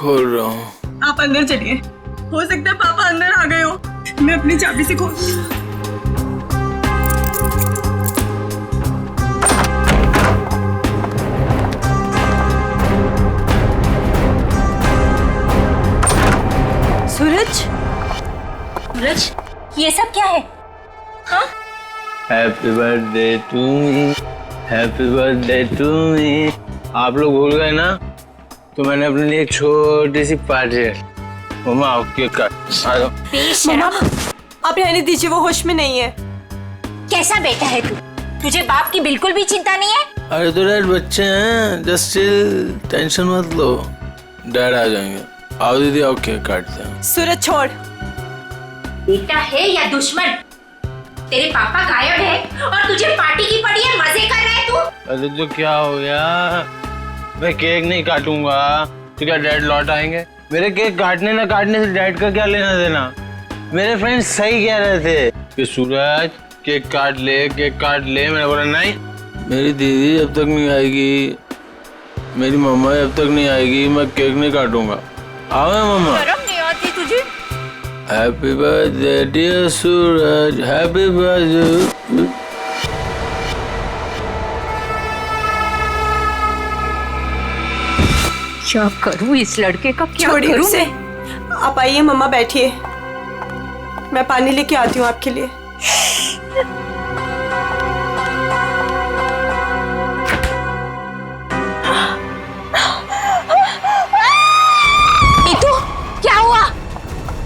खोल रहा हूँ। आप अंदर चलिए, हो सकता है पापा अंदर आ गए हो। मैं अपनी चाबी से खोल। सूरज, सूरज, ये सब क्या है? हाँ? Happy birthday to me, happy birthday to me. आप लोग भूल गए ना, तो मैंने अपने लिए एक छोटी सी पार्टी है। मम्मा आओ केक काट। आ जाओ। मम्मा आप रहने दीजिए, वो होश में नहीं है। कैसा बेटा है तू? तुझे बाप की बिल्कुल भी चिंता नहीं है? अरे तो डैड बच्चे हैं, जस्ट चिल, टेंशन मत लो, डैड आ जाएंगे। आओ दीदी आओ केक काटते हैं। सूरज छोड़। बेटा है या दुश्मन? तेरे पापा गायब है और तुझे पार्टी की पड़ी है, मजे कर रहा है तू? अरे तो क्या हो गया, मैं केक नहीं काटूंगा तो क्या डैड लौट आएंगे? मेरे केक काटने ना काटने से डैड का क्या लेना देना? मेरे फ्रेंड्स सही कह रहे थे कि सूरज केक काट ले, केक काट ले। मैंने बोला नहीं, मेरी दीदी जब तक नहीं आएगी, मेरी मम्मा जब तक नहीं आएगी, मैं केक नहीं काटूंगा। आओ मम्मा। शर्म नहीं आती तुझे? हैप्पी बर्थडे डियर सूरज, हैप्पी बर्थडे। क्या करूं इस लड़के का, क्या छोड़िए करूं? उसे। आप आइए मम्मा, बैठिए, मैं पानी लेके आती हूँ आपके लिए। नीतू, क्या हुआ?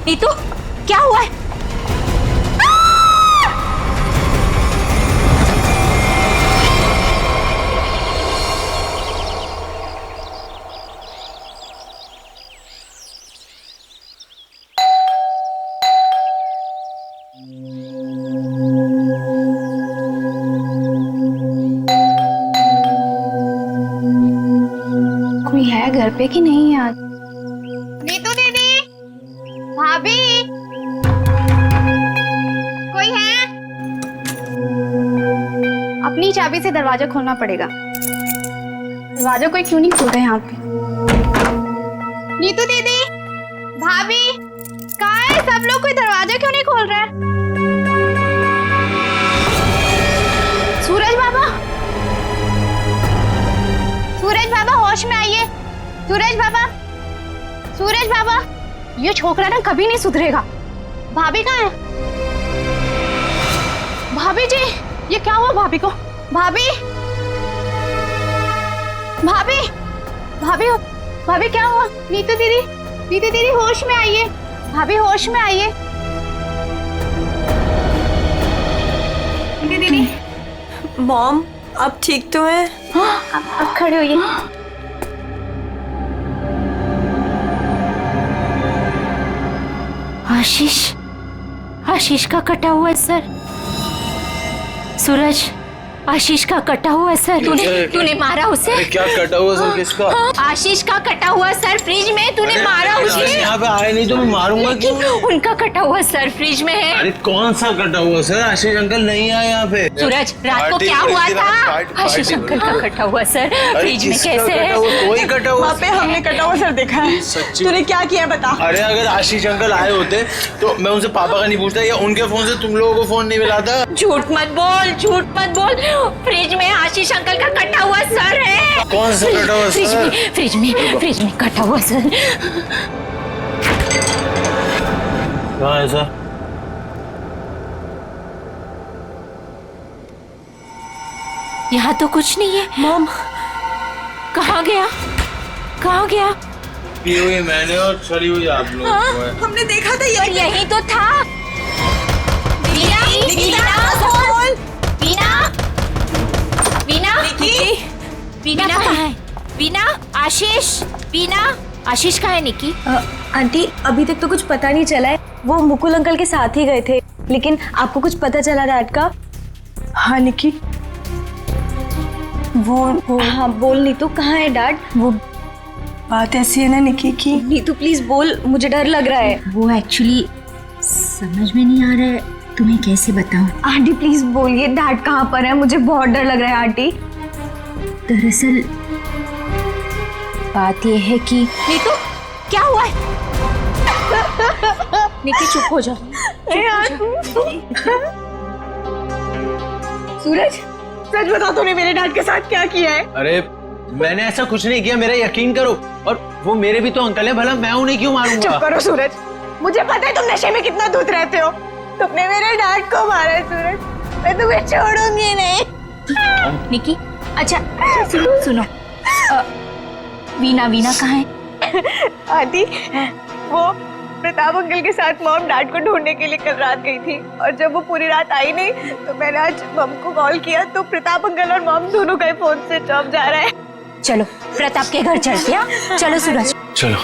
नीतू, क्या हुआ है? कोई है घर पे कि नहीं यार? नीतू दीदी, भाभी, कोई है? अपनी चाबी से दरवाजा खोलना पड़ेगा। दरवाजा कोई क्यों नहीं खोल रहा है यहाँ पे? नीतू दीदी, भाभी, कहाँ है सब लोग? कोई दरवाजा क्यों नहीं खोल रहा है? सूरज बाबा, सूरज बाबा होश में आइए। सूरज बाबा, सूरज बाबा, ये छोकरा ना कभी नहीं सुधरेगा। भाभी कहाँ है? भाभी जी, ये क्या हुआ भाभी को? भाभी, भाभी, भाभी, भाभी क्या हुआ? नीतू दीदी, नीतू दीदी होश में आइए। भाभी होश में आइए। नीतू दीदी, मॉम आप ठीक तो हैं? अब खड़े होइए। आशीष, आशीष का कटा हुआ है सर। सूरज, आशीष का कटा हुआ है सर। तूने मारा उसे? अरे क्या कटा हुआ सर किसका? आशीष का कटा हुआ सर फ्रिज में, तूने मारा उसे? यहाँ पे आए नहीं तो मैं मारूंगा क्यों? उनका कटा हुआ सर फ्रिज में है। अरे कौन सा कटा हुआ सर? आशीष अंकल नहीं आए यहाँ पे। सूरज, रात को क्या हुआ था? आशीष अंकल का कटा हुआ सर फ्रिज में कैसे है? कोई कटा हुआ? वहाँ पे हमने कटा हुआ सर देखा है। सच्ची? तूने क्या किया बता। अरे अगर आशीष अंकल आए होते तो मैं उनसे पापा का नहीं पूछता, या उनके फोन से तुम लोगों को फोन नहीं मिलाता। झूठ मत बोल, झूठ मत बोल। फ्रिज में आशीष अंकल का कटा हुआ सर है। कौन सा कटा हुआ फ्रिज सर? में, फ्रिज में कटा हुआ सर। कहाँ है सर? यहाँ तो कुछ नहीं है। मॉम कहाँ गया, कहाँ गया? पी हुई मैंने और सड़ी हुई आप लोग। हमने देखा था ये। यही तो था। वीना, वीना, वीना कहाँ है? वीना, आशीष, वीना, आशीष कहाँ है? निकी आंटी अभी तक तो कुछ पता नहीं चला है। वो मुकुल अंकल के साथ ही गए थे, लेकिन आपको कुछ पता चला डैड का? हाँ निकी, वो हाँ बोल नीतू, कहाँ है डैड? वो बात ऐसी है ना निकी की। नीतू प्लीज बोल, मुझे डर लग रहा है। वो एक्चुअली समझ में नहीं आ रहा है, तुम्हें कैसे बताऊं? आंटी प्लीज बोलिए, डैड कहाँ पर है? मुझे बहुत डर लग रहा है आंटी। दरअसल बात यह है कि नीतू, क्या हुआ है? निकी चुप हो जाओ। सूरज, सच बता तूने मेरे डैड के साथ क्या किया है? अरे मैंने ऐसा कुछ नहीं किया, मेरा यकीन करो। और वो मेरे भी तो अंकल है, भला मैं उन्हें क्यों मारूंगा? चुप करो सूरज, मुझे पता है तुम नशे में कितना दूध रहते हो। तुमने मेरे डैड को मारा है सूरज, मैं तुम्हें छोड़ूंगी नहीं। निकी, अच्छा सुनो, वीना कहाँ है? आदि, वो प्रताप अंकल के साथ मॉम डैड को ढूंढने के लिए कल रात गई थी, और जब वो पूरी रात आई नहीं तो मैंने आज मॉम को कॉल किया तो प्रताप अंकल और मॉम दोनों का फोन स्विच ऑफ जा रहा है। चलो प्रताप के घर चलते हैं। चलो सूरज। चलो।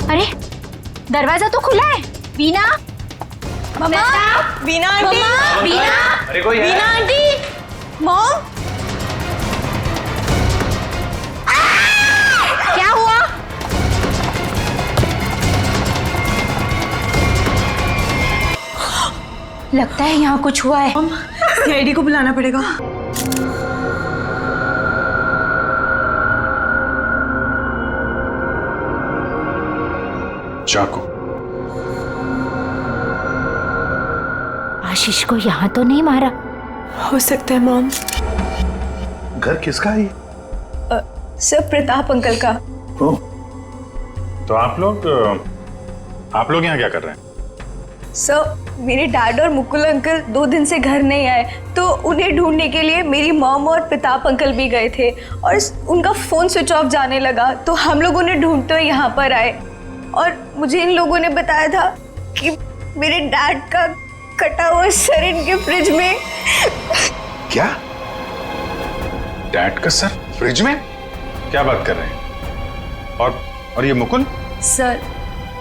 अरे दरवाजा तो खुला है। वीना, मम्मा, वीना आंटी, वीना, अरे कोई है? Veena aunty, mom. क्या हुआ? लगता है यहाँ कुछ हुआ है। सीआईडी को बुलाना पड़ेगा। चाकू। आशीष को यहाँ तो नहीं मारा? हो सकता है मॉम। घर किसका है? सर प्रताप अंकल का। ओह, तो आप लोग यहाँ क्या कर रहे हैं? सर मेरे डैड और मुकुल अंकल 2 दिन से घर नहीं आए, तो उन्हें ढूंढने के लिए मेरी मॉम और प्रताप अंकल भी गए थे, और उनका फोन स्विच ऑफ जाने लगा तो हम लोग उन्हें ढूंढते हुए यहाँ पर आए, और मुझे इन लोगों ने बताया था कि मेरे डैड का कटा हुआ सर इनके फ्रिज में। क्या? डैड का सर फ्रिज में? क्या बात कर रहे हैं? और ये मुकुल? सर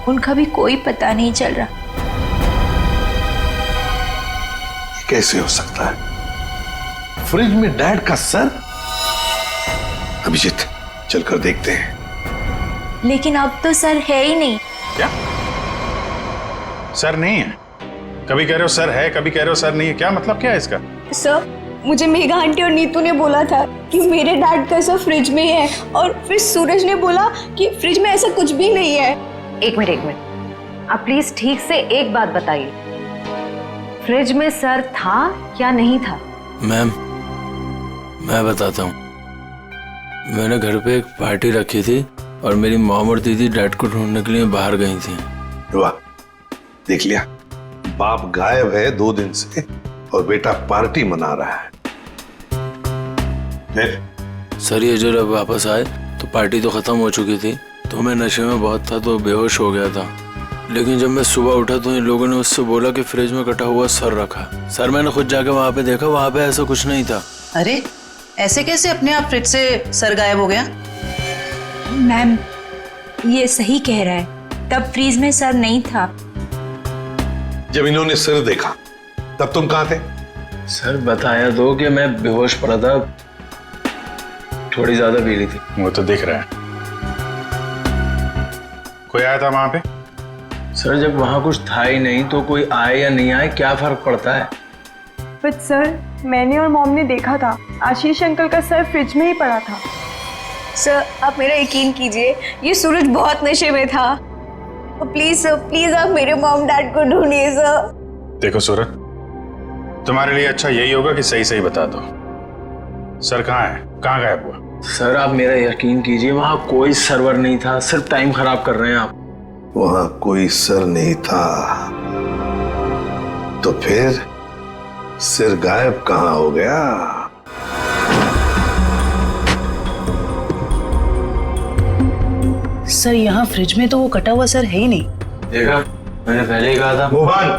उनका भी कोई पता नहीं चल रहा। कैसे हो सकता है? फ्रिज में डैड का सर? अभिजीत, चलकर देखते हैं। लेकिन अब तो सर है ही नहीं। क्या? सर नहीं है? कभी कह रहे हो सर है, कभी कह रहे हो सर नहीं है, क्या मतलब क्या है इसका? सर मुझे मेघा आंटी और नीतू ने बोला था कि मेरे डैड का सर फ्रिज में है, और फिर सूरज ने बोला कि फ्रिज में ऐसा कुछ भी नहीं है। एक मिनट, आप प्लीज ठीक से एक बात बताइए, फ्रिज में सर था या नहीं था? मैम मैं बताता हूँ, मैंने घर पे एक पार्टी रखी थी और मेरी मॉम और दीदी डैड को ढूंढने के लिए बाहर गई थी। वाह, देख लिया, बाप गायब है 2 दिन से और बेटा पार्टी मना रहा है। सर ये जब वापस आए तो पार्टी तो खत्म हो चुकी थी, तो मैं नशे में बहुत था तो बेहोश हो गया था। लेकिन जब मैं सुबह उठा तो इन लोगों ने उससे बोला कि फ्रिज में कटा हुआ सर रखा। सर मैंने खुद जाके वहाँ पे देखा, वहाँ पे ऐसा कुछ नहीं था। अरे ऐसे कैसे अपने आप फ्रिज से सर गायब हो गया? मैम ये सही कह रहा है, तब फ्रीज में सर नहीं था। जब इन्होंने सर देखा तब तुम कहाँ थे? सर बताया दो कि मैं बेहोश पड़ा था, थोड़ी ज्यादा पी ली थी। वो तो दिख रहा है। कोई आया था वहां पे? सर जब वहाँ कुछ था ही नहीं तो कोई आए या नहीं आए क्या फर्क पड़ता है? बट सर मैंने और मॉम ने देखा था आशीष अंकल का सर फ्रिज में ही पड़ा था। सर आप मेरा यकीन कीजिए, ये सूरज बहुत नशे में था। प्लीज सर, प्लीज आप मेरे मॉम डैड को ढूंढिए सर। देखो सूरज, तुम्हारे लिए अच्छा यही होगा कि सही सही बता दो, सर कहाँ है, कहाँ गायब हुआ? सर आप मेरा यकीन कीजिए, वहाँ कोई सर्वर नहीं था, सिर्फ टाइम खराब कर रहे हैं आप। वहां कोई सर नहीं था तो फिर सिर गायब कहाँ हो गया? सर यहाँ फ्रिज में तो वो कटा हुआ सर है ही नहीं। देखा, मैंने पहले ही कहा था। मोहन,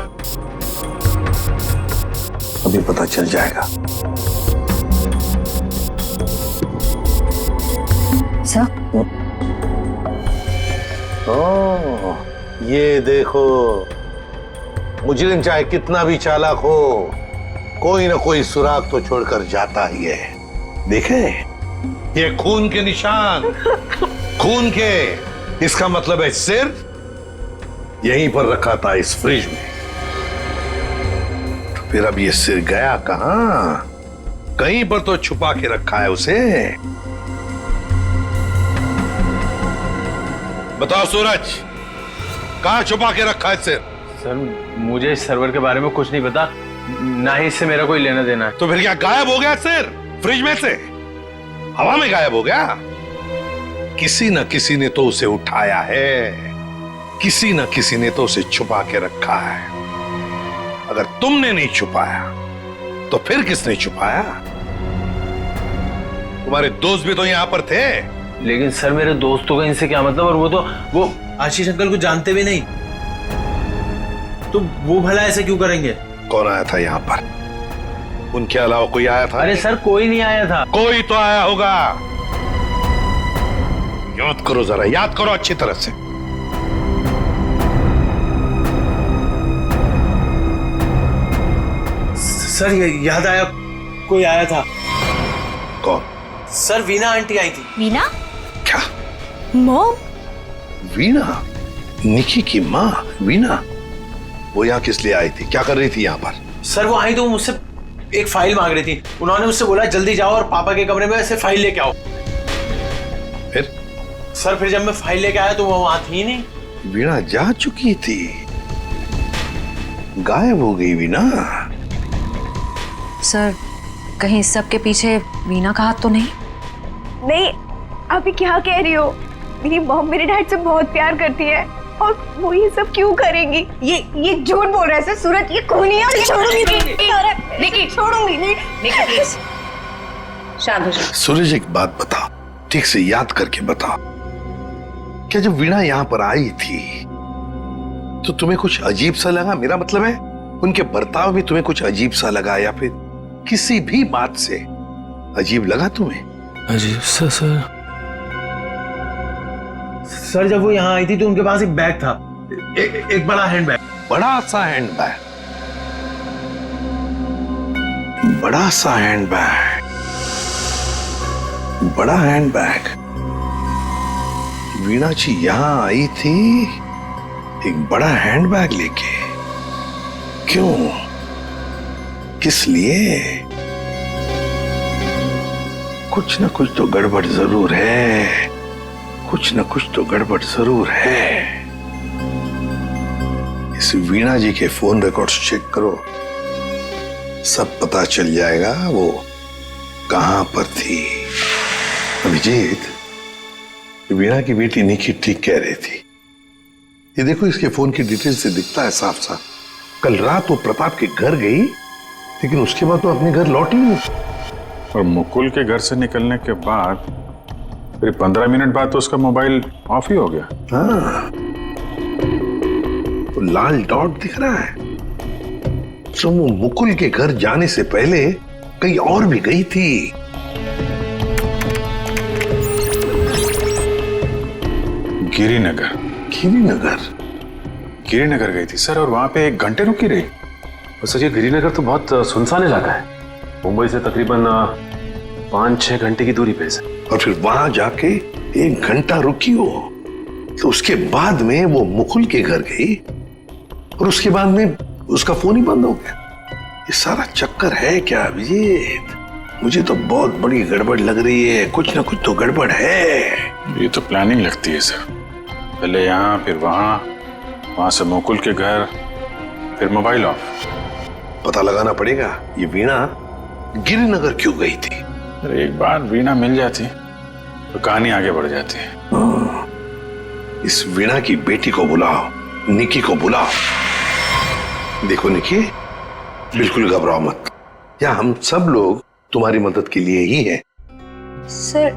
अभी पता चल जाएगा। सर ओह, ये देखो, मुजरिम चाहे कितना भी चालाक हो, कोई ना कोई सुराग तो छोड़कर जाता ही है। देखे, ये खून के निशान, खून के। इसका मतलब है सिर यहीं पर रखा था, इस फ्रिज में। फिर अब ये सिर गया कहाँ? कहीं पर तो छुपा के रखा है उसे। बताओ सूरज, कहाँ छुपा के रखा है सिर? सर मुझे इस सर्वर के बारे में कुछ नहीं पता, ना ही इससे मेरा कोई लेना देना है। तो फिर क्या गायब हो गया सिर? फ्रिज में से हवा में गायब हो गया? किसी न किसी ने तो उसे उठाया है, किसी न किसी ने तो उसे छुपा के रखा है। अगर तुमने नहीं छुपाया तो फिर किसने छुपाया? तुम्हारे दोस्त भी तो यहां पर थे। लेकिन सर मेरे दोस्तों का इनसे क्या मतलब? और वो आशीष अंकल को जानते भी नहीं, तो वो भला ऐसे क्यों करेंगे? कौन आया था यहाँ पर? उनके अलावा कोई आया था? अरे सर कोई नहीं आया था। कोई तो आया होगा। याद करो जरा, याद करो अच्छी तरह से। सर याद आया, कोई आया था। कौन? सर वीना आंटी आई थी। वीना? क्या? मॉम? वीना? निकी की माँ वीना? वो यहाँ किस लिए आई थी? क्या कर रही थी यहाँ पर? सर वो आई तो मुझसे एक फाइल मांग रही थी। उन्होंने मुझसे बोला जल्दी जाओ और पापा के कमरे में ऐसे फाइल लेके आओ। फिर? सर फिर जब मैं फाइल लेके आया तो वो वहां थी ही नहीं। वीणा जा चुकी थी, गायब हो गई वीणा। सर कहीं इस सब के पीछे वीना का हाथ तो नहीं? नहीं, आप ये क्या कह रही हो? मेरी मॉम मेरे डैड से बहुत प्यार करती है और वो ये सब क्यों करेंगी? ये झूठ बोल रहा है सर। सूरज ये खूनी है और ये छोड़ूंगी नहीं, छोड़ूंगी नहीं। शांत हो जाओ। सूरज एक बात बताओ, ठीक से याद करके बताओ, क्या जब वीणा यहाँ पर आई थी तो तुम्हें कुछ अजीब सा लगा? मेरा मतलब है उनके बर्ताव में तुम्हें कुछ अजीब सा लगा, या फिर किसी भी बात से अजीब लगा तुम्हें? अजीब सा सर जब वो यहाँ आई थी तो उनके पास एक बैग था, एक बड़ा हैंड बैग। बड़ा सा हैंड बैग? बड़ा सा हैंड बैग? बड़ा हैंड बैग? वीणा जी यहां आई थी एक बड़ा हैंड बैग लेके? क्यों? किस लिए? कुछ ना कुछ तो गड़बड़ जरूर है, कुछ ना कुछ तो गड़बड़ जरूर है। इस वीणा जी के फोन रिकॉर्ड्स चेक करो, सब पता चल जाएगा वो कहां पर थी। अभिजीत, वीणा की बेटी निकी ठीक कह रही थी। ये देखो इसके फोन की डिटेल से दिखता है साफ साफ, कल रात वो प्रताप के घर गई लेकिन उसके बाद तो अपने घर लौटी नहीं। और मुकुल के घर से निकलने के बाद फिर 15 मिनट बाद तो उसका मोबाइल ऑफ ही हो गया। हाँ, तो लाल डॉट दिख रहा है, तो वो मुकुल के घर जाने से पहले कहीं और भी गई थी। गिरिनगर। गिरिनगर? गिरिनगर गई थी सर, और वहां पे 1 घंटे रुकी रही। और सर ये गिरिनगर तो बहुत सुनसान इलाका है, मुंबई से तकरीबन 5-6 घंटे की दूरी पे है। और फिर वहां जाके 1 घंटा रुकी हो, तो उसके बाद में वो मुकुल के घर गई और उसके बाद में उसका फोन ही बंद हो गया। ये सारा चक्कर है क्या अभिजीत? मुझे तो बहुत बड़ी गड़बड़ लग रही है, कुछ ना कुछ तो गड़बड़ है। ये तो प्लानिंग लगती है सर, पहले यहाँ फिर वहां से मुकुल के घर, फिर मोबाइल ऑफ। पता लगाना पड़ेगा ये वीणा गिरिनगर क्यों गई थी। अरे एक बार वीणा मिल जाती तो कहानी आगे बढ़ जाती है। इस वीणा की बेटी को बुलाओ, निकी को बुलाओ। देखो निकी, बिल्कुल घबराओ मत, या हम सब लोग तुम्हारी मदद के लिए ही हैं। सर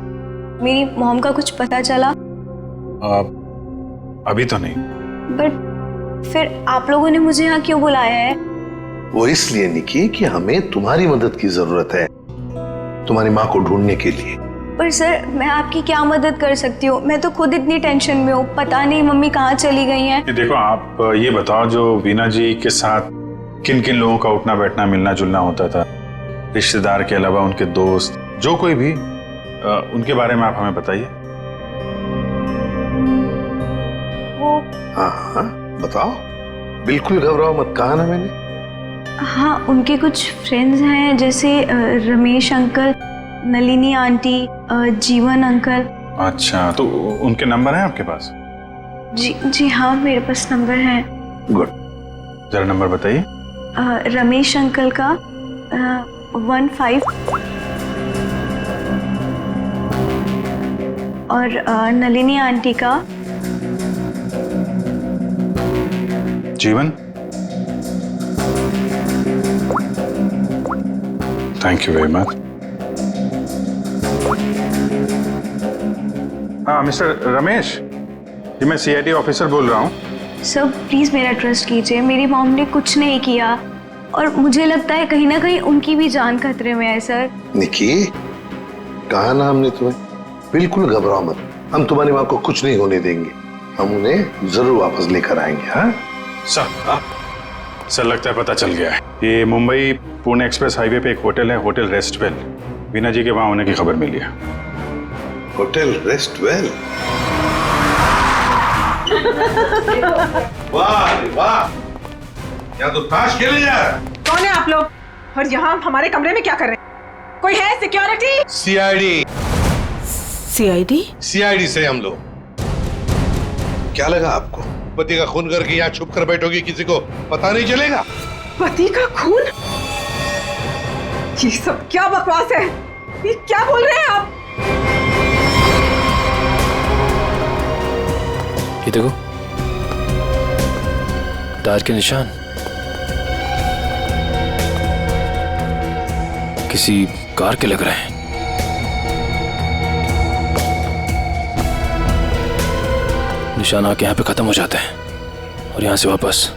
मेरी मॉम का कुछ पता चला? अभी तो नहीं। बट फिर आप लोगों ने मुझे यहाँ क्यों बुलाया है? वो इसलिए निकी कि हमें तुम्हारी मदद की जरूरत है, तुम्हारी माँ को ढूंढने के लिए। पर सर मैं आपकी क्या मदद कर सकती हूँ? मैं तो खुद इतनी टेंशन में हूँ, पता नहीं मम्मी कहाँ चली गई हैं। ये देखो, आप ये बताओ, जो वीणा जी के साथ किन किन लोगों का उठना बैठना मिलना जुलना होता था, रिश्तेदार के अलावा उनके दोस्त, जो कोई भी, उनके बारे में आप हमें बताइए। वो हाँ हाँ बताओ, बिल्कुल घबराओ मत, कहा ना मैंने। हाँ, उनके कुछ फ्रेंड्स हैं, जैसे रमेश अंकल, नलिनी आंटी, जीवन अंकल। अच्छा, तो उनके नंबर हैं आपके पास? जी हाँ, मेरे पास नंबर है। गुड, जरा नंबर बताइए। रमेश अंकल का 15 और नलिनी आंटी का जीवन। Thank you very much. हाँ मिस्टर रमेश, जी मैं CID ऑफिसर बोल रहा हूँ। सर प्लीज़ मेरा ट्रस्ट कीजिए, मेरी मॉम ने कुछ नहीं किया और मुझे लगता है कहीं ना कहीं उनकी भी जान खतरे में है। सर निकी, कहा ना हमने तुम्हें, बिल्कुल घबराओ मत, हम तुम्हारी माँ को कुछ नहीं होने देंगे, हम उन्हें जरूर वापस लेकर आएंगे। हाँ सर लगता है पता चल गया है। ये मुंबई पुणे एक्सप्रेस हाईवे पे एक होटल है, होटल रेस्टवेल। वीना जी के वहां होने की खबर मिली है। होटल रेस्टवेल? वाह वाह, यहाँ तो ताश खेले जा रहा है। कौन है आप लोग और यहाँ हमारे कमरे में क्या कर रहे हैं? कोई है सिक्योरिटी? CID से हम लोग। क्या लगा आपको पति का खून करके यहाँ छुप कर बैठोगी, किसी को पता नहीं चलेगा? पति का खून? ये सब क्या बकवास है? ये क्या बोल रहे हैं आप? ये देखो, तार के निशान किसी कार के लग रहे हैं। निशान आके यहाँ पे खत्म हो जाते हैं और यहाँ से वापस।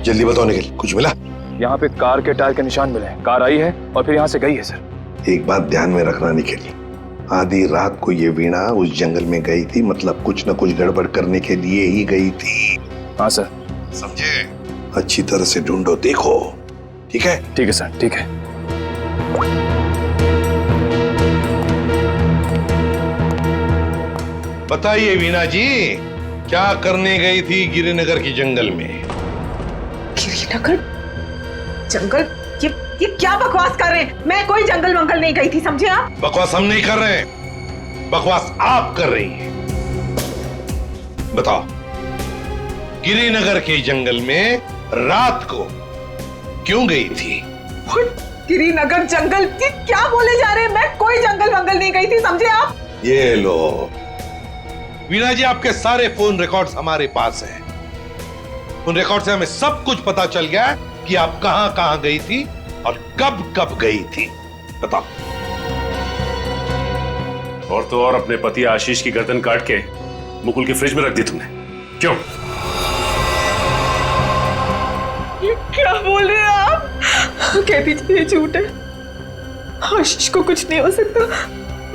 जल्दी बताओ निखिल, कुछ मिला? यहाँ पे कार के टायर के निशान मिले, कार आई है और फिर यहाँ से गई है सर। एक बात ध्यान में रखना निखिल, आधी रात को ये वीणा उस जंगल में गई थी, मतलब कुछ न कुछ गड़बड़ करने के लिए ही गई थी। हाँ सर। समझे? अच्छी तरह से ढूंढो, देखो। ठीक है? ठीक है सर, ठीक है। बताइए वीणा जी, क्या करने गई थी गिरिनगर के जंगल में? गिरिनगर जंगल? ये क्या बकवास कर रहे हैं? मैं कोई जंगल वंगल नहीं गई थी, समझे आप? बकवास हम नहीं कर रहे हैं, बकवास आप कर रही हैं। बताओ, गिरिनगर के जंगल में रात को क्यों गई थी? गिरिनगर जंगल? क्या बोले जा रहे हैं? मैं कोई जंगल वंगल नहीं गई थी, समझे आप? ये लो वीणा जी, आपके सारे फोन रिकॉर्ड्स हमारे पास हैं। उन रिकॉर्ड से हमें सब कुछ पता चल गया कि आप कहां कहां गई थी और कब कब गई थी। बताओ। और तो और अपने पति आशीष की गर्दन काट के मुकुल की फ्रिज में रख दी तुमने, क्यों? ये क्या बोल रहे हैं आप? कह दीजिए ये झूठ है, आशीष को कुछ नहीं हो सकता।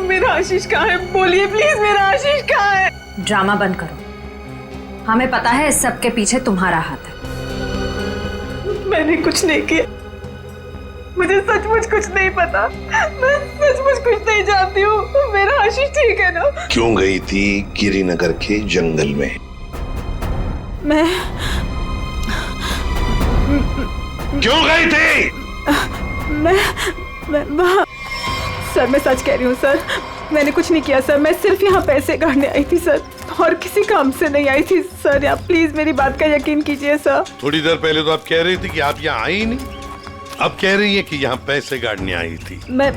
मेरा आशीष कहाँ है? बोलिए प्लीज, मेरा आशीष कहाँ है? ड्रामा बंद करो, हमें पता है इस सब के पीछे तुम्हारा हाथ है। मैंने कुछ नहीं किया, मुझे सचमुच कुछ नहीं पता, मैं सचमुच कुछ नहीं जानती हूँ। मेरा आशीष ठीक है ना? क्यों गई थी गिरिनगर के जंगल में? मैं क्यों गई थी? मैं वहाँ, सर मैं सच कह रही हूँ सर, मैंने कुछ नहीं किया सर, मैं सिर्फ यहाँ पैसे काटने आई थी सर, और किसी काम से नहीं आई थी सर। आप प्लीज मेरी बात का यकीन कीजिए सर। थोड़ी देर पहले तो आप कह रही थी कि आप यहाँ आई ही नहीं, अब कह रही है कि यहाँ पैसे काटने आई थी। मैं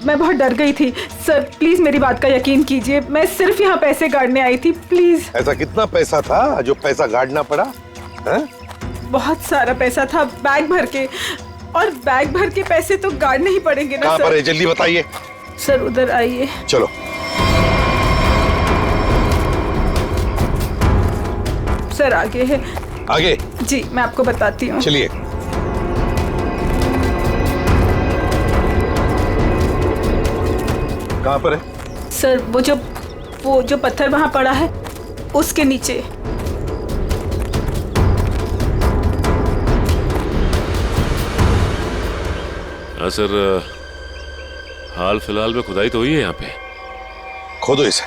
बहुत डर गई थी सर, प्लीज मेरी बात का यकीन कीजिए, मैं सिर्फ यहाँ पैसे काटने आई थी, प्लीज। ऐसा कितना पैसा था जो पैसा गाड़ना पड़ा? है? बहुत सारा पैसा था, बैग भर के, और बैग भर के पैसे तो गाड़ने ही पड़ेंगे ना। कहाँ सर पर है? जल्दी बताइए। सर उधर आइए। चलो। सर आगे है। आगे? जी मैं आपको बताती हूँ। चलिए। कहाँ पर है? सर वो जो पत्थर वहां पड़ा है उसके नीचे। हाँ सर, हाल फिलहाल में खुदाई तो हुई है यहाँ पे। खोदो इसे।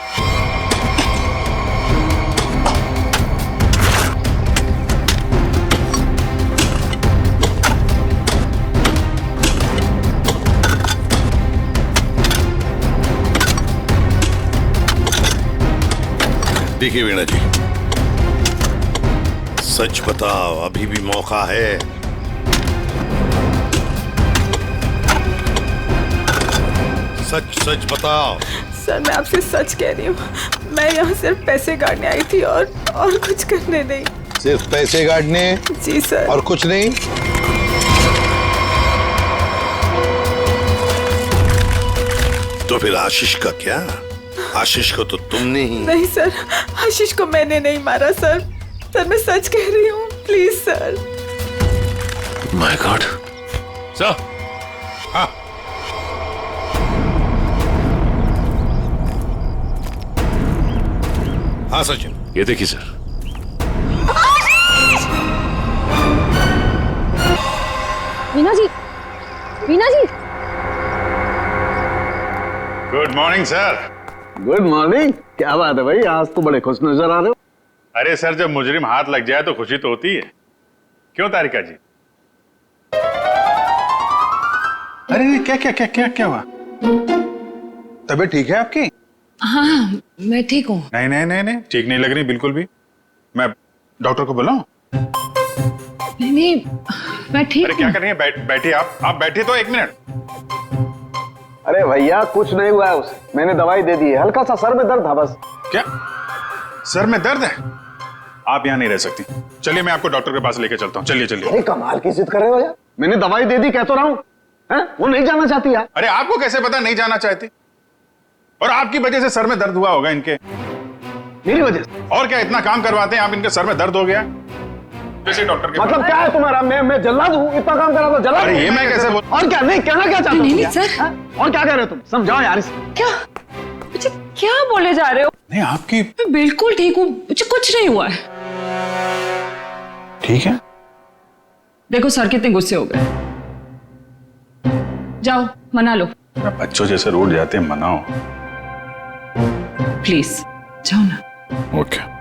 देखिए वीणा जी, सच बताओ, अभी भी मौका है। सच सच बताओ। सर मैं आपसे सच कह रही हूँ, मैं यहाँ सिर्फ पैसे काटने आई थी और कुछ करने नहीं। सिर्फ पैसे काटने? जी सर। और कुछ नहीं? तो फिर आशीष का क्या? आशीष को तो तुमने ही। नहीं सर, आशीष को मैंने नहीं मारा सर। सर मैं सच कह रही हूँ, please sir. My god. Sir. हाँ। हाँ सचिन। ये देखिए sir. Veena ji, Veena ji. Good morning sir. Good morning. क्या बात है भाई, आज तो बड़े खुश नजर आ रहे हो। अरे सर, जब मुजरिम हाथ लग जाए तो खुशी तो होती है, क्यों तारिका जी? अरे क्या क्या क्या क्या क्या हुआ? तबीयत ठीक है आपकी? हाँ मैं ठीक हूँ। नहीं नहीं नहीं नहीं, ठीक नहीं लग रही बिल्कुल भी। मैं डॉक्टर को बुलाऊं? नहीं मैं ठीक। अरे क्या कर रही है? बैठिए आप बैठिए तो 1 मिनट। अरे भैया कुछ नहीं हुआ है उसे, मैंने दवाई दे दी है, हल्का सा सर में दर्द था बस। क्या सर में दर्द है? आप यहाँ नहीं रह सकती, चलिए मैं आपको डॉक्टर के पास लेके चलता हूँ। चलिए चलिए। अरे कमाल की जिद कर रहे हो यार, मैंने दवाई दे दी, कह तो रहा हूँ। वो नहीं जाना चाहती यार। अरे आपको कैसे पता नहीं जाना चाहती? और आपकी वजह से सर में दर्द हुआ होगा इनके। मेरी वजह से? और क्या, इतना काम करवाते हैं आप, इनके सर में दर्द हो गया। जैसे डॉक्टर के मतलब क्या है तुम्हारा? मैं जल्लाद हूँ, इतना काम करा तो जल्लाद? अरे ये मैं कैसे बोल? और क्या नहीं कहना क्या चाहते हो? नहीं सर। और क्या कह रहे हो तुम? समझाओ यार इसे। क्या मुझे क्या बोले जा रहे हो? नहीं आपकी। मैं बिल्कुल ठीक हूँ, मुझे कुछ नहीं हुआ है। ठीक है। देखो सर कितने गुस्से हो गए। जाओ मना लो। बच्चों जैसे रूठ जाते हैं, मनाओ प्लीज, जाओ ना। ओके।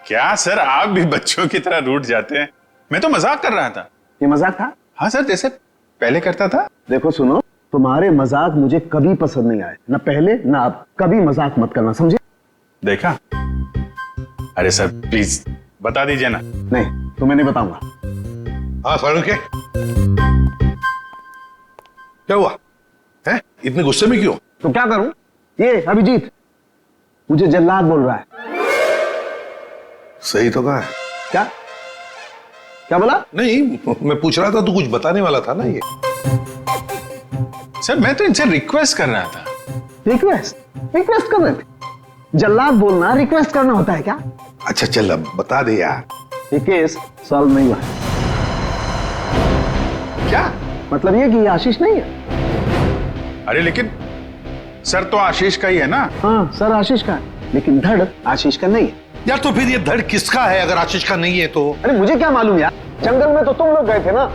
क्या सर, आप भी बच्चों की तरह रूठ जाते हैं? मैं तो मजाक कर रहा था। ये मजाक था? हाँ सर, जैसे पहले करता था। देखो सुनो, तुम्हारे मजाक मुझे कभी पसंद नहीं आए, ना पहले ना अब। कभी मजाक मत करना, समझे? देखा? अरे सर प्लीज बता दीजिए ना। नहीं तुम्हें नहीं बताऊंगा। हाँ सारू के क्या हुआ है? इतने गुस्से में क्यों? तो क्या करूं? ये अभिजीत मुझे जल्लाद बोल रहा है। सही तो कहा। क्या क्या बोला? नहीं, मैं पूछ रहा था, तू कुछ बताने वाला था ना। ये सर मैं तो इनसे रिक्वेस्ट कर रहा था। रिक्वेस्ट कर रहे थे? जल्लाद बोलना रिक्वेस्ट करना होता है क्या? अच्छा चल अब बता दे यार। ये केस सॉल्व नहीं हुआ है। क्या मतलब ये कि आशीष नहीं है? अरे लेकिन सर तो आशीष का ही है ना। हाँ सर आशीष का है, लेकिन धड़ आशीष का नहीं है। यार तो फिर ये धड़ किसका है अगर आशीष का नहीं है तो? अरे मुझे क्या मालूम यार, जंगल में तो तुम लोग गए थे ना।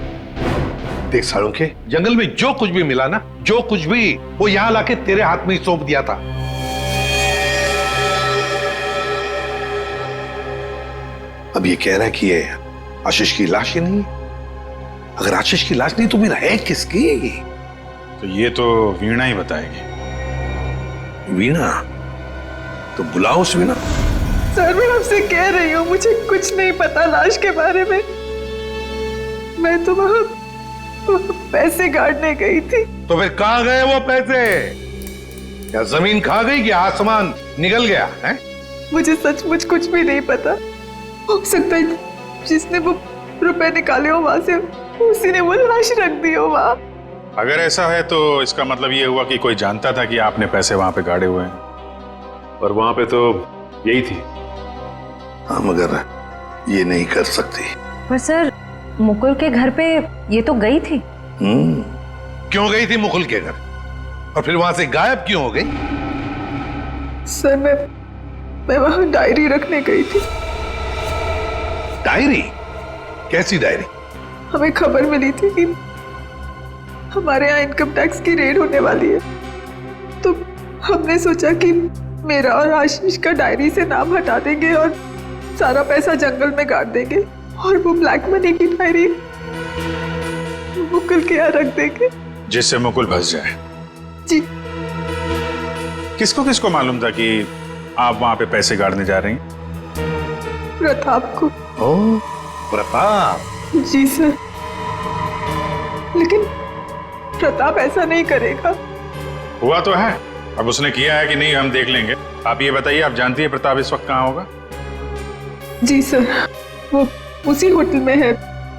देख सालों के, जंगल में जो कुछ भी मिला ना, जो कुछ भी, वो यहां लाके तेरे हाथ में ही सौंप दिया था। अब ये कह रहा है कि ये आशीष की लाश ही नहीं है। अगर आशीष की लाश नहीं तो फिर है किसकी? तो ये तो वीणा ही बताएगी। वीणा? तो बुलाओ उस वीणा। सर मैं आपसे कह रही हूँ, मुझे कुछ नहीं पता लाश के बारे में। मैं तो वहां पैसे काटने गई थी। तो फिर कहां गए वो पैसे? क्या जमीन खा गई कि आसमान निकल गया है? मुझे सचमुच कुछ भी नहीं पता। हो सकता है जिसने वो रुपए निकाले हो वहां से, उसी ने वो लाश रख दी हो वहां। अगर ऐसा है तो इसका मतलब ये हुआ कि कोई जानता था कि आपने पैसे वहां पे गाड़े हुए हैं, और वहां पे तो यही थी। हाँ मगर ये नहीं कर सकती। पर सर मुकुल के घर पे ये तो गई थी। क्यों गई थी मुकुल के घर? और फिर वहां से गायब क्यों हो गई? सर मैं वहां डायरी रखने गई थी। डायरी? कैसी डायरी? हमें खबर मिली थी कि हमारे यहाँ इनकम टैक्स की रेड होने वाली है, तो हमने सोचा कि मेरा और आशीष का डायरी से नाम हटा देंगे और सारा पैसा जंगल में गाड़ देंगे, और वो ब्लैक मनी की डायरी मुकुल के यहाँ रख देंगे, जिससे मुकुल फंस जाए। जी। किसको किसको मालूम था कि आप वहां पे पैसे गाड़ने जा रही हैं? प्रताप को। ओ, प्रताप? जी सर, लेकिन प्रताप ऐसा नहीं करेगा। हुआ तो है, अब उसने किया है कि नहीं हम देख लेंगे। आप ये बताइए, आप जानती है प्रताप इस वक्त कहाँ होगा? जी सर, वो उसी होटल में है,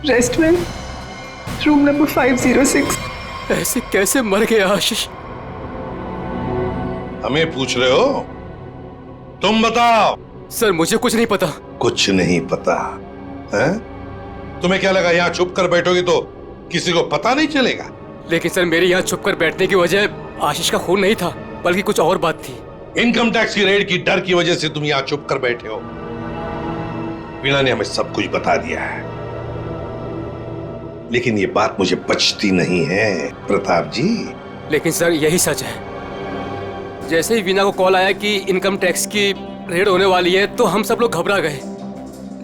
रेस्टोरेंट, रूम नंबर 506। ऐसे कैसे मर गया आशीष? हमें पूछ रहे हो? तुम बताओ। सर मुझे कुछ नहीं पता। कुछ नहीं पता है? तुम्हें क्या लगा यहाँ छुप कर बैठोगे तो किसी को पता नहीं चलेगा? लेकिन सर मेरे यहाँ छुप कर बैठने की वजह आशीष का खून नहीं था, बल्कि कुछ और बात थी। इनकम टैक्स की रेड की डर की वजह से तुम यहाँ छुप कर बैठे हो। वीणा ने हमें सब कुछ बता दिया है, लेकिन ये बात मुझे बचती नहीं है प्रताप जी। लेकिन सर यही सच है। जैसे ही वीणा को कॉल आया कि इनकम टैक्स की रेड होने वाली है, तो हम सब लोग घबरा गए,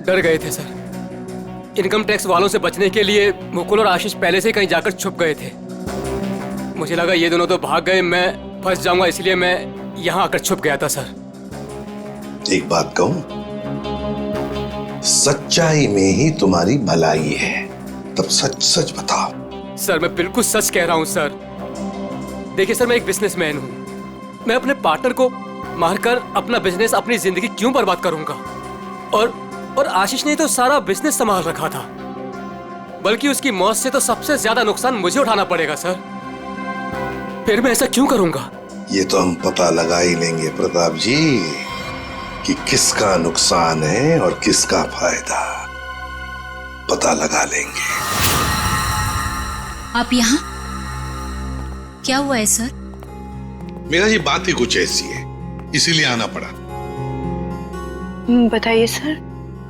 डर गए थे सर। इनकम टैक्स वालों से बचने के लिए मुकुल और आशीष पहले से कहीं जाकर छुप गए थे। मुझे लगा ये दोनों तो भाग गए, मैं फंस जाऊंगा, इसलिए मैं यहाँ आकर छुप गया था सर। एक बात कहूं, सच्चाई में ही तुम्हारी भलाई है, तब सच सच बताओ। सर मैं बिल्कुल सच कह रहा हूँ सर। देखिए सर, मैं एक बिजनेसमैन हूँ। मैं अपने पार्टनर को मारकर अपना बिजनेस, अपनी जिंदगी क्यों बर्बाद करूंगा? और आशीष ने तो सारा बिजनेस संभाल रखा था, बल्कि उसकी मौत से तो सबसे ज्यादा नुकसान मुझे उठाना पड़ेगा सर। फिर मैं ऐसा क्यों करूंगा? ये तो हम पता लगा ही लेंगे प्रताप जी कि किसका नुकसान है और किसका फायदा, पता लगा लेंगे। आप यहाँ? क्या हुआ है सर? मेरा ये बात ही कुछ ऐसी है, इसीलिए आना पड़ा। बताइए सर।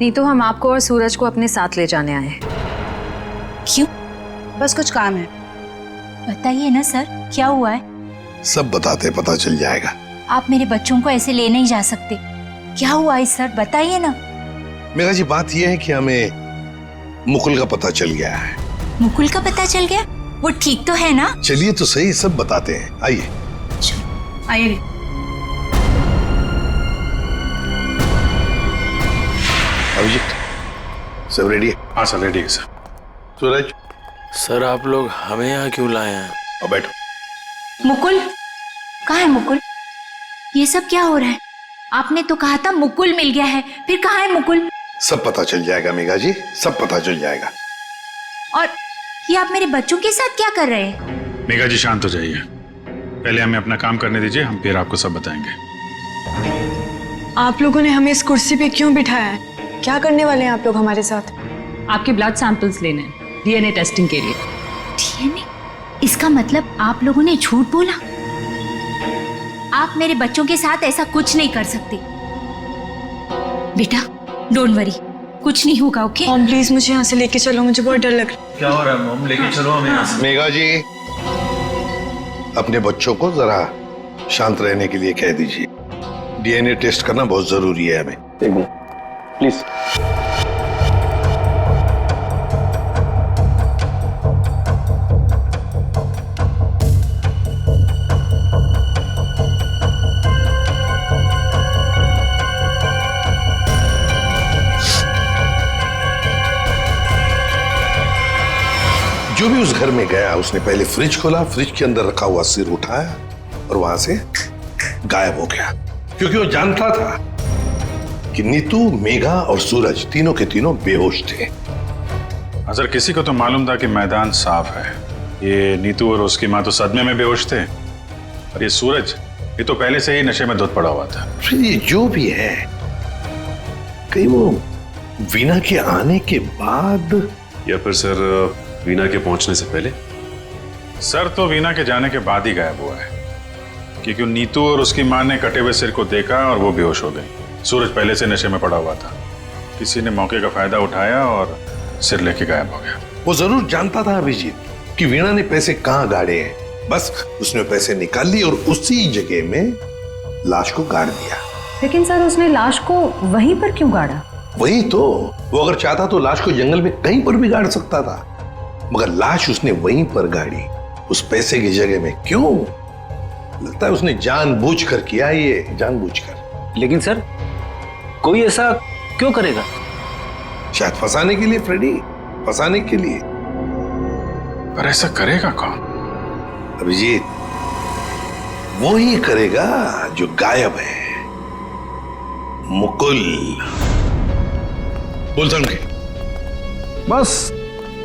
नहीं तो हम आपको और सूरज को अपने साथ ले जाने आए हैं। क्यों? बस कुछ काम है। बताइए ना सर, क्या हुआ है? सब बताते पता चल जाएगा। आप मेरे बच्चों को ऐसे ले नहीं जा सकते। क्या हुआ है सर, बताइए ना। मेरा जी बात यह है कि हमें मुकुल का पता चल गया है। मुकुल का पता चल गया? वो ठीक तो है ना? चलिए तो सही, सब बताते हैं, आइए। आइए। अभिजीत, सब रेडी है? हाँ सर, रेडी है सर। सूरज। सर आप लोग हमें यहाँ क्यों लाए हैं? और बैठो। मुकुल कहाँ है? मुकुल, ये सब क्या हो रहा है? आपने तो कहा था मुकुल मिल गया है, फिर कहाँ है मुकुल? सब पता चल जाएगा मेघा जी, सब पता चल जाएगा। और ये आप मेरे बच्चों के साथ क्या कर रहे हैं? मेघा जी शांत हो जाइए, पहले हमें अपना काम करने दीजिए, हम फिर आपको सब बताएंगे। आप लोगों ने हमें इस कुर्सी पे क्यों बिठाया है? क्या करने वाले हैं आप लोग हमारे साथ? आपके ब्लड सैंपल्स लेने हैं डीएनए टेस्टिंग के लिए। डीएनए? इसका मतलब आप लोगों ने झूठ बोला? आप मेरे बच्चों के साथ ऐसा कुछ नहीं कर सकते। बेटा डोंट वरी, कुछ नहीं होगा, ओके? मॉम प्लीज मुझे यहाँ से लेके चलो, मुझे बहुत डर लग रहा है। क्या हो रहा है मॉम? लेके चलो हमें यहाँ से। मेघा जी, अपने बच्चों को जरा शांत रहने के लिए कह दीजिए। डीएनए टेस्ट करना बहुत जरूरी है हमें। प्लीज। जो भी उस घर में गया उसने पहले फ्रिज खोला, फ्रिज के अंदर रखा हुआ सिर उठाया और वहां से गायब हो गया, क्योंकि वो जानता था कि नीतू, मेघा और सूरज तीनों के तीनों बेहोश थे। अगर किसी को तो मालूम था कि मैदान साफ है। ये नीतू और उसकी माँ तो सदमे में बेहोश थे, और ये सूरज, ये तो पहले से ही नशे में धुत पड़ा हुआ था। फिर ये जो भी है, कहीं वो वीणा के आने के बाद या फिर सर वीणा के पहुंचने से पहले? सर तो वीणा के जाने के बाद ही गायब हुआ है, क्योंकि नीतू और उसकी माँ ने कटे हुए सिर को देखा और वो बेहोश हो गई। सूरज पहले से नशे में पड़ा हुआ था, किसी ने मौके का फायदा उठाया और सिर लेके गायब हो गया। वो जरूर जानता था अभिजीत कि वीणा ने पैसे कहाँ गाड़े हैं, बस उसने पैसे निकाल लिए और उसी जगह में लाश को गाड़ दिया। लेकिन सर उसने लाश को वहीं पर क्यों गाड़ा? वही तो, वो अगर चाहता तो लाश को जंगल में कहीं पर भी गाड़ सकता था, मगर लाश उसने वहीं पर गाड़ी, उस पैसे की जगह में। क्यों? लगता है उसने जानबूझकर किया, ये जानबूझकर। लेकिन सर कोई ऐसा क्यों करेगा? शायद फंसाने के लिए फ्रेडी, फंसाने के लिए। पर ऐसा करेगा कौन? अभिजीत, वो ही करेगा जो गायब है, मुकुल। बोल के बस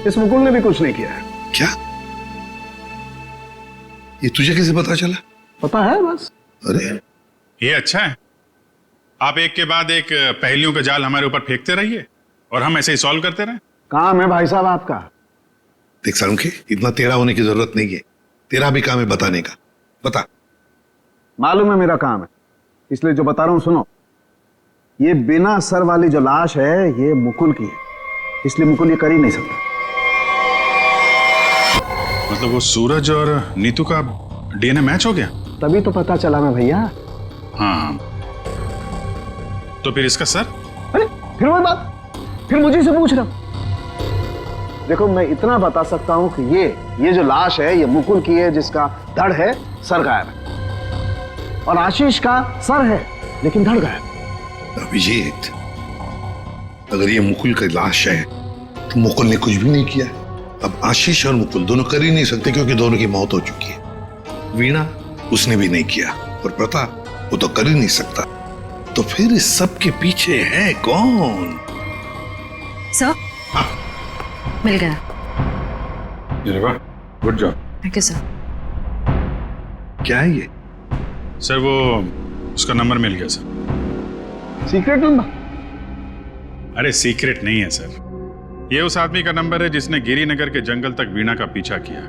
इस मुकुल ने भी कुछ नहीं किया है। क्या? ये तुझे कैसे पता चला? पता है बस। अरे ये अच्छा है, आप एक के बाद एक पहेलियों का जाल हमारे ऊपर फेंकते रहिए और हम ऐसे ही सॉल्व करते रहें। काम है भाई साहब आपका। देख सालुंखे, इतना टेढ़ा होने की जरूरत नहीं है, तेरा भी काम है बताने का। बता। मालूम है मेरा काम है, इसलिए जो बता रहा हूं सुनो। ये बिना सर वाली जो लाश है ये मुकुल की है, इसलिए मुकुल ये कर ही नहीं सकता। मतलब वो सूरज और नीतू का डीएनए मैच हो गया? तभी तो पता चला ना भैया। हाँ, तो फिर इसका सर? अरे फिर वही बात, फिर मुझे से पूछ रहा। देखो मैं इतना बता सकता हूं कि ये जो लाश है ये मुकुल की है, जिसका धड़ है, सर गायब है। और आशीष का सर है लेकिन धड़ गायब। अभिजीत, अगर ये मुकुल की लाश है तो मुकुल ने कुछ भी नहीं किया। अब आशीष और मुकुल दोनों कर ही नहीं सकते क्योंकि दोनों की मौत हो चुकी है। वीणा, उसने भी नहीं किया, और प्रताप, वो तो कर ही नहीं सकता। तो फिर इस सब के पीछे है कौन? सर मिल गया। अरे वाह, good job. Thank you sir. क्या है ये? सर वो उसका नंबर मिल गया सर। Secret number? अरे सीक्रेट नहीं है सर, ये उस आदमी का नंबर है जिसने गिरिनगर के जंगल तक वीणा का पीछा किया,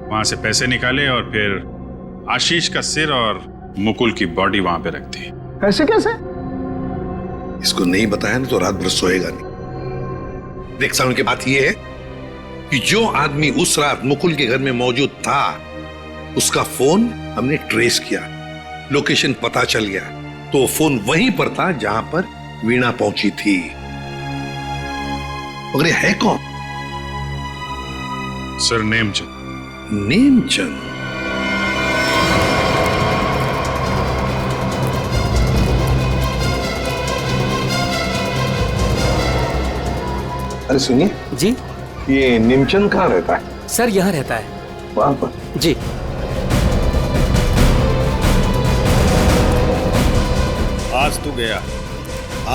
वहां से पैसे निकाले और फिर आशीष का सिर और मुकुल की बॉडी वहां पे रख दी। कैसे कैसे? इसको नहीं बताया ना तो रात भर सोएगा नहीं। देख साउंड की बात यह है कि जो आदमी उस रात मुकुल के घर में मौजूद था उसका फोन हमने ट्रेस किया, लोकेशन पता चल गया, तो वो फोन वहीं पर था जहां पर वीणा पहुंची थी। मगर ये है कौन? सर नेमचंद। नेमचंद? अरे सुनिए जी, ये नेमचंद कहाँ रहता है? सर यहाँ रहता है। वहां पर? जी। आज तू गया,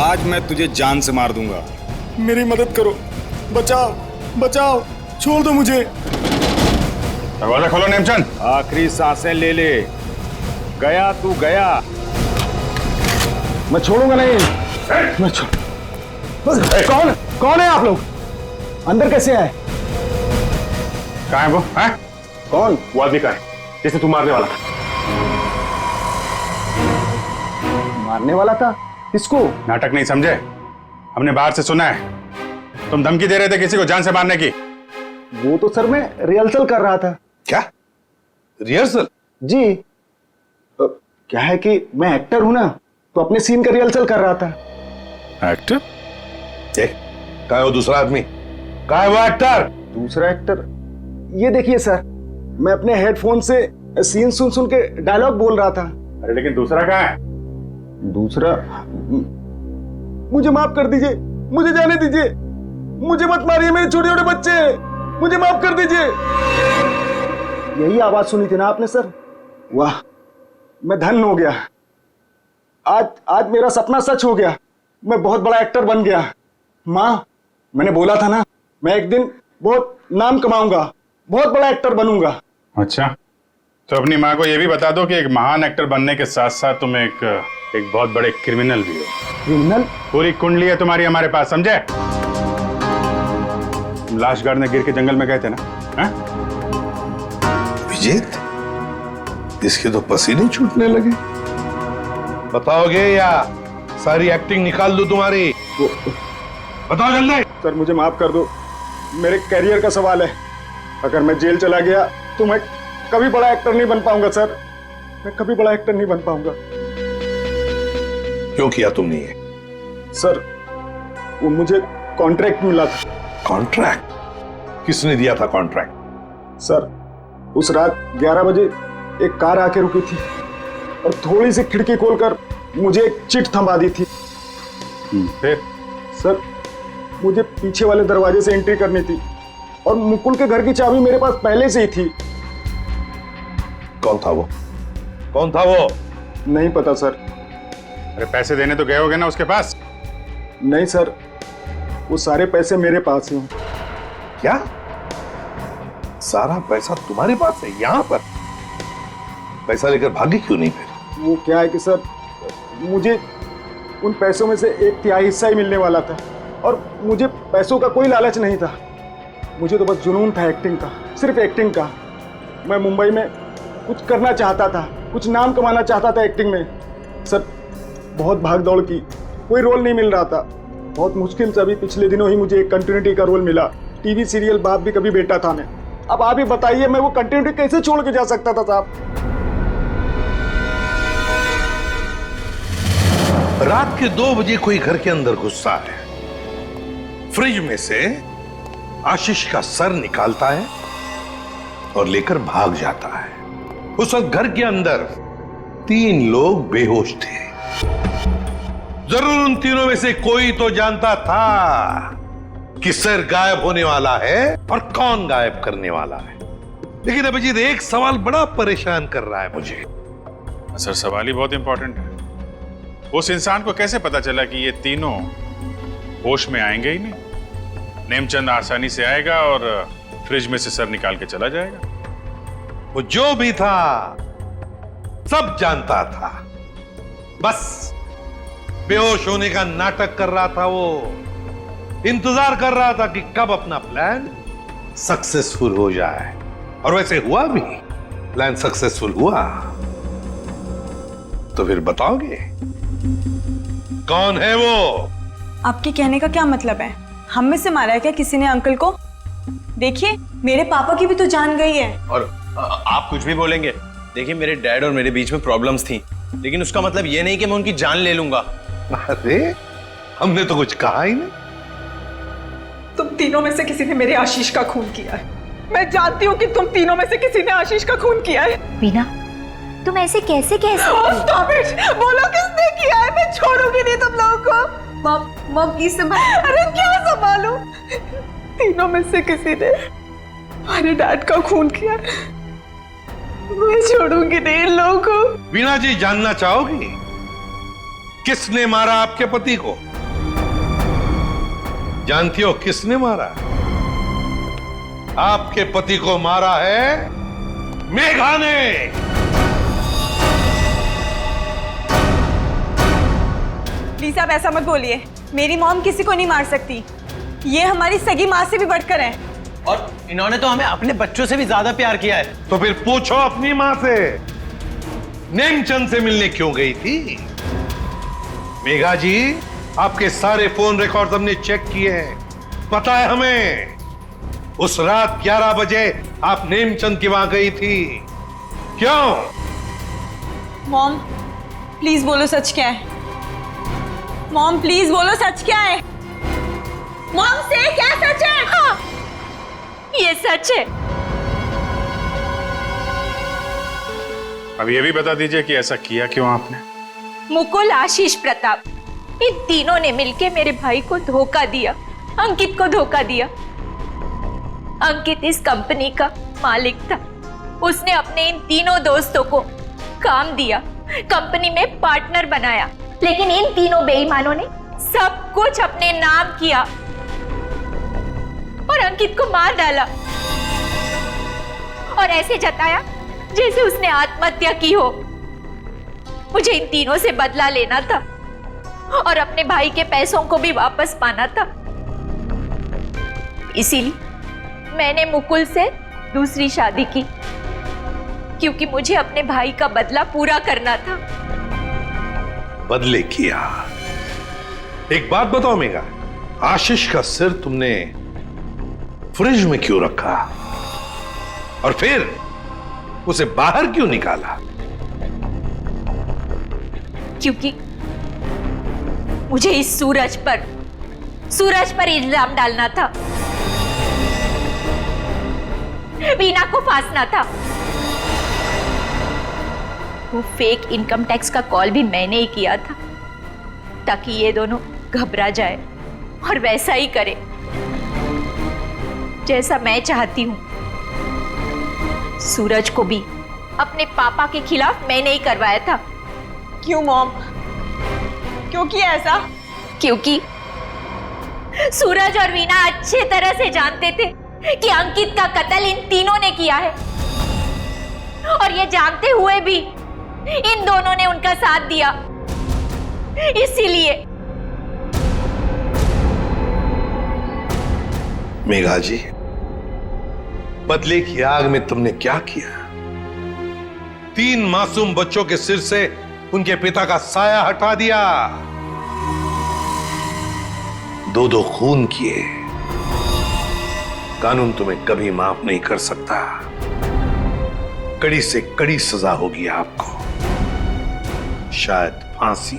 आज मैं तुझे जान से मार दूंगा। मेरी मदद करो, बचाओ बचाओ, छोड़ दो मुझे। दरवाजा खोलो नेमचंद। आखिरी सांसें ले ले, गया तू गया। मैं छोड़ूंगा नहीं। मैं कौन कौन है आप लोग? अंदर कैसे आए? कहाँ है वो? है? कौन? वो आदमी कहाँ है जिसे तू मारने वाला था? मारने वाला था? किसको? नाटक नहीं समझे, हमने बाहर से सुना है तुम धमकी दे रहे थे किसी को जान से मारने की। वो तो सर मैं रिहर्सल कर रहा था। क्या रिहर्सल? जी, क्या है कि मैं एक्टर हूं ना, तो अपने सीन का रिहर्सल कर रहा था। एक्टर? कहाँ है वो दूसरा आदमी? कहाँ है वो एक्टर? दूसरा एक्टर? ये देखिए सर, मैं अपने हेडफोन से सीन सुन सुन के डायलॉग बोल रहा था। अरे लेकिन दूसरा कहाँ है? दूसरा? मुझे माफ कर दीजिए, मुझे जाने दीजिए, मुझे मत मारिए, मेरे छोटे छोटे बच्चे, मुझे माफ कर दीजिए। यही आवाज सुनी थी ना आपने सर? वाह, मैं धन्य हो गया। आज मेरा सपना सच हो गया, मैं बहुत बड़ा एक्टर बन गया। माँ, मैंने बोला था ना, मैं एक दिन बहुत नाम कमाऊंगा, बहुत बड़ा एक्टर बनूंगा। अच्छा, तो अपनी माँ को यह भी बता दो कि एक महान एक्टर बनने के साथ साथ तुम एक बहुत बड़े क्रिमिनल भी हो। क्रिमिनल? पूरी कुंडली है तुम्हारी हमारे पास, समझे? तुम लाश गाड़ने गिर के जंगल में गए थे ना? विजेत, इसके तो पसीने छूटने लगे। बताओगे या सारी एक्टिंग निकाल दूं तुम्हारी? बताओ जल्दी। सर मुझे माफ कर दो, मेरे कैरियर का सवाल है। अगर मैं जेल चला गया तो मैं कभी बड़ा एक्टर नहीं बन पाऊंगा सर, मैं कभी बड़ा एक्टर नहीं बन पाऊंगा। क्यों किया तुमने ये? सर वो मुझे कॉन्ट्रैक्ट मिला था। कॉन्ट्रैक्ट? किसने दिया था कॉन्ट्रैक्ट? सर उस रात 11 बजे एक कार आके रुकी थी और थोड़ी सी खिड़की खोलकर मुझे एक चिट थमा दी थी। फिर सर मुझे पीछे वाले दरवाजे से एंट्री करनी थी और मुकुल के घर की चाबी मेरे पास पहले से ही थी। कौन था वो? कौन था वो? नहीं पता सर। अरे पैसे देने तो गए होगे ना उसके पास? नहीं सर, वो सारे पैसे मेरे पास ही हैं। क्या? सारा पैसा तुम्हारे पास है? यहाँ पर पैसा लेकर भागी क्यों नहीं फिर? वो क्या है कि सर, मुझे उन पैसों में से 1/3 हिस्सा ही मिलने वाला था और मुझे पैसों का कोई लालच नहीं था। मुझे तो बस जुनून था एक्टिंग का, सिर्फ एक्टिंग का। मैं मुंबई में कुछ करना चाहता था, कुछ नाम कमाना चाहता था एक्टिंग में। सर बहुत भाग दौड़ की, कोई रोल नहीं मिल रहा था। बहुत मुश्किल से अभी पिछले दिनों ही मुझे एक कंटिन्यूटी का रोल मिला। टीवी सीरियल बाप भी कभी बेटा था में। अब आप ही बताइए मैं वो कंटिन्यूटी कैसे छोड़ के जा सकता था साहब? रात के 2 बजे कोई घर के अंदर घुसता है, फ्रिज में से आशीष का सर निकालता है और लेकर भाग जाता है। उस वक्त घर के अंदर 3 लोग बेहोश थे। जरूर उन तीनों में से कोई तो जानता था कि सर गायब होने वाला है और कौन गायब करने वाला है। लेकिन अभिजीत, एक सवाल बड़ा परेशान कर रहा है मुझे। सर सवाल ही बहुत इंपॉर्टेंट है। उस इंसान को कैसे पता चला कि ये तीनों होश में आएंगे ही नहीं? नेमचंद आसानी से आएगा और फ्रिज में से सर निकाल के चला जाएगा। वो जो भी था सब जानता था, बस बेहोश होने का नाटक कर रहा था। वो इंतजार कर रहा था कि कब अपना प्लान सक्सेसफुल हो जाए, और वैसे हुआ भी। प्लान सक्सेसफुल हुआ। तो फिर बताओगे कौन है वो? आपके कहने का क्या मतलब है? हम में से मारा है क्या किसी ने अंकल को? देखिए मेरे पापा की भी तो जान गई है। और आप कुछ भी बोलेंगे। देखिए मेरे डैड और मेरे बीच में प्रॉब्लम्स थी, लेकिन उसका मतलब ये नहीं कि मैं उनकी जान ले लूंगा। अरे हमने तो कुछ कहा ही नहीं। तुम तीनों में से किसी ने मेरे आशीष का खून किया है। मैं जानती हूँ कि तुम तीनों में से किसी ने आशीष का खून किया है। वीना, तुम ऐसे कैसे कह सकती हो? बोलो किसने किया है? मैं छोड़ूंगी नहीं तुम लोगों को। मॉम प्लीज संभालो। अरे क्या संभालूं? तीनों में से किसी ने हमारे डैड का खून किया। मैं छोड़ूंगी नहीं इन लोगों को। वीणा जी, जानना चाहोगी किसने मारा आपके पति को? जानती हो किसने मारा? आपके पति को मारा है मेघा ने। प्लीज आप ऐसा मत बोलिए। मेरी मॉम किसी को नहीं मार सकती। ये हमारी सगी माँ से भी बढ़कर है। और इन्होंने तो हमें अपने बच्चों से भी ज्यादा प्यार किया है। तो फिर पूछो अपनी माँ से, नेमचंद से मिलने क्यों गई थी? मेघा जी, आपके सारे फोन रिकॉर्ड हमने चेक किए हैं। पता है हमें उस रात 11 बजे आप नेमचंद की वहां गई थी। क्यों? मॉम प्लीज बोलो सच क्या है। मॉम प्लीज बोलो सच क्या है। मॉम से क्या सच है? हाँ, ये सच है। अब ये भी बता दीजिए कि ऐसा किया क्यों आपने? मुकुल, आशीष, प्रताप, इन तीनों ने मिलके मेरे भाई को धोखा दिया, अंकित को धोखा दिया। अंकित इस कंपनी का मालिक था। उसने अपने इन तीनों दोस्तों को काम दिया, कंपनी में पार्टनर बनाया, लेकिन इन तीनों बेईमानों ने सब कुछ अपने नाम किया और अंकित को मार डाला और ऐसे जताया जैसे उसने आत्महत्या की हो। मुझे इन तीनों से बदला लेना था और अपने भाई के पैसों को भी वापस पाना था। इसीलिए मैंने मुकुल से दूसरी शादी की, क्योंकि मुझे अपने भाई का बदला पूरा करना था। बदले किया। एक बात बताओ मेघा, आशीष का सिर तुमने फ्रिज में क्यों रखा और फिर उसे बाहर क्यों निकाला? क्योंकि मुझे इस सूरज पर इल्जाम डालना था, वीना को फांसना था। वो फेक इनकम टैक्स का कॉल भी मैंने ही किया था, ताकि ये दोनों घबरा जाए और वैसा ही करे जैसा मैं चाहती हूँ। सूरज को भी अपने पापा के खिलाफ मैंने ही करवाया था। क्यों मॉम, क्यों किया ऐसा? क्योंकि सूरज और वीना अच्छे तरह से जानते थे कि अंकित का कत्ल इन तीनों ने किया है, और ये जानते हुए भी इन दोनों ने उनका साथ दिया। इसीलिए मेघा जी, बदले की आग में तुमने क्या किया? 3 मासूम बच्चों के सिर से उनके पिता का साया हटा दिया, 2 खून किए। कानून तुम्हें कभी माफ नहीं कर सकता। कड़ी से कड़ी सजा होगी आपको, शायद फांसी।